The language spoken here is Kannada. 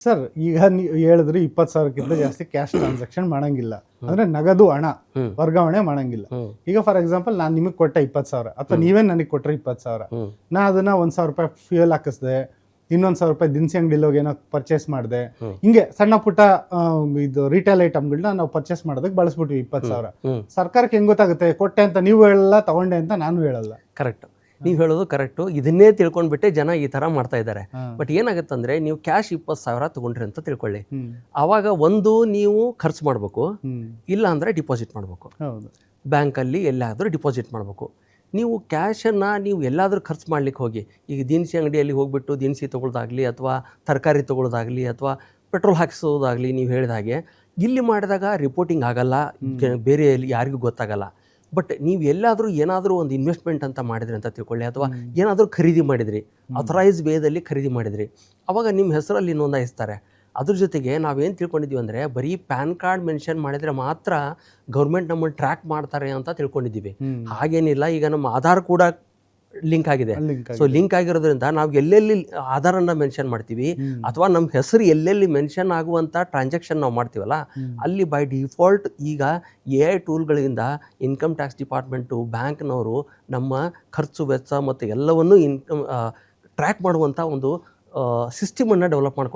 ಸರ್, ಈಗ ನೀವು ಹೇಳಿದ್ರಿ 20,000ಕ್ಕಿಂತ ಜಾಸ್ತಿ ಕ್ಯಾಶ್ ಟ್ರಾನ್ಸಾಕ್ಷನ್ ಮಾಡಂಗಿಲ್ಲ, ಅಂದ್ರೆ ನಗದು ಹಣ ವರ್ಗಾವಣೆ ಮಾಡಂಗಿಲ್ಲ. ಈಗ ಫಾರ್ ಎಕ್ಸಾಂಪಲ್ ನಾನು ನಿಮಗೆ ಕೊಟ್ಟೆ 20,000 ಅಥವಾ ನೀವೇ ನನಗೆ ಕೊಟ್ಟರೆ 20,000, ನಾ ಅದನ್ನ 1,000 ರೂಪಾಯಿ ಫ್ಯೂಯಲ್ ಹಾಕಿಸ್ದೆ, ಇನ್ನೊಂದು 1,000 ರೂಪಾಯಿ ದಿನಸಿ ಅಂಗಡಿಲಿ ಹೋಗಿ ಏನೋ ಪರ್ಚೇಸ್ ಮಾಡಿದೆ, ಹಿಂಗೆ ಸಣ್ಣ ಪುಟ್ಟ ಇದು ರಿಟೇಲ್ ಐಟಮ್ಗಳನ್ನ ನಾವು ಪರ್ಚೇಸ್ ಮಾಡೋದಕ್ಕೆ ಬಳಸ್ಬಿಟ್ವಿ 20,000. ಸರ್ಕಾರಕ್ಕೆ ಹೆಂಗ್ ಗೊತ್ತಾಗುತ್ತೆ ಕೊಟ್ಟೆ ಅಂತ? ನೀವು ಹೇಳಲ್ಲ, ತಗೊಂಡೆ ಅಂತ ನಾನು ಹೇಳಲ್ಲ. ಕರೆಕ್ಟ್, ನೀವು ಹೇಳೋದು ಕರೆಕ್ಟು. ಇದನ್ನೇ ತಿಳ್ಕೊಂಡ್ಬಿಟ್ಟೆ ಜನ ಈ ಥರ ಮಾಡ್ತಾ ಇದ್ದಾರೆ. ಬಟ್ ಏನಾಗುತ್ತಂದ್ರೆ, ನೀವು ಕ್ಯಾಶ್ 20,000 ತಗೊಂಡ್ರಿ ಅಂತ ತಿಳ್ಕೊಳ್ಳಿ, ಆವಾಗ ಒಂದು ನೀವು ಖರ್ಚು ಮಾಡಬೇಕು, ಇಲ್ಲ ಅಂದರೆ ಡಿಪಾಸಿಟ್ ಮಾಡಬೇಕು. ಬ್ಯಾಂಕಲ್ಲಿ ಎಲ್ಲಾದರೂ ಡಿಪಾಸಿಟ್ ಮಾಡಬೇಕು. ನೀವು ಕ್ಯಾಶನ್ನು ನೀವು ಎಲ್ಲಾದರೂ ಖರ್ಚು ಮಾಡ್ಲಿಕ್ಕೆ ಹೋಗಿ, ಈಗ ದಿನಸಿ ಅಂಗಡಿಯಲ್ಲಿ ಹೋಗ್ಬಿಟ್ಟು ದಿನಸಿ ತೊಗೊಳ್ಳೋದಾಗಲಿ, ಅಥವಾ ತರಕಾರಿ ತೊಗೊಳ್ಳೋದಾಗಲಿ, ಅಥವಾ ಪೆಟ್ರೋಲ್ ಹಾಕಿಸೋದಾಗಲಿ, ನೀವು ಹೇಳಿದ ಹಾಗೆ ಇಲ್ಲಿ ಮಾಡಿದಾಗ ರಿಪೋರ್ಟಿಂಗ್ ಆಗಲ್ಲ, ಬೇರೆ ಯಾರಿಗೂ ಗೊತ್ತಾಗಲ್ಲ. ಬಟ್ ನೀವು ಎಲ್ಲಾದರೂ ಏನಾದರೂ ಒಂದು ಇನ್ವೆಸ್ಟ್ಮೆಂಟ್ ಅಂತ ಮಾಡಿದ್ರಿ ಅಂತ ತಿಳ್ಕೊಳ್ಳಿ, ಅಥವಾ ಏನಾದರೂ ಖರೀದಿ ಮಾಡಿದ್ರಿ, ಅಥರೈಸ್ ವೇದಲ್ಲಿ ಖರೀದಿ ಮಾಡಿದ್ರಿ, ಅವಾಗ ನಿಮ್ಮ ಹೆಸರಲ್ಲಿ ನೋಂದಾಯಿಸ್ತಾರೆ. ಅದ್ರ ಜೊತೆಗೆ ನಾವೇನು ತಿಳ್ಕೊಂಡಿದ್ದೀವಿ ಅಂದರೆ, ಬರೀ ಪ್ಯಾನ್ ಕಾರ್ಡ್ ಮೆನ್ಷನ್ ಮಾಡಿದರೆ ಮಾತ್ರ ಗೌರ್ಮೆಂಟ್ ನಮ್ಮನ್ನು ಟ್ರ್ಯಾಕ್ ಮಾಡ್ತಾರೆ ಅಂತ ತಿಳ್ಕೊಂಡಿದ್ದೀವಿ. ಹಾಗೇನಿಲ್ಲ. ಈಗ ನಮ್ಮ ಆಧಾರ್ ಕೂಡ ಲಿಂಕ್ ಆಗಿದೆ. ಸೊ ಲಿಂಕ್ ಆಗಿರೋದ್ರಿಂದ ನಾವು ಎಲ್ಲೆಲ್ಲಿ ಆಧಾರನ್ನು ಮೆನ್ಷನ್ ಮಾಡ್ತೀವಿ, ಅಥವಾ ನಮ್ಮ ಹೆಸರು ಎಲ್ಲೆಲ್ಲಿ ಮೆನ್ಷನ್ ಆಗುವಂಥ ಟ್ರಾನ್ಸಾಕ್ಷನ್ ನಾವು ಮಾಡ್ತೀವಲ್ಲ, ಅಲ್ಲಿ ಬೈ ಡಿಫಾಲ್ಟ್ ಈಗ AI ಟೂಲ್ಗಳಿಂದ ಇನ್ಕಮ್ ಟ್ಯಾಕ್ಸ್ ಡಿಪಾರ್ಟ್ಮೆಂಟು, ಬ್ಯಾಂಕ್ನವರು ನಮ್ಮ ಖರ್ಚು ವೆಚ್ಚ ಮತ್ತು ಎಲ್ಲವನ್ನೂ ಟ್ರ್ಯಾಕ್ ಮಾಡುವಂಥ ಒಂದು ಸಿಸ್ಟಮನ್ನು ಡೆವಲಪ್ ಮಾಡ್ಕೊಂಡು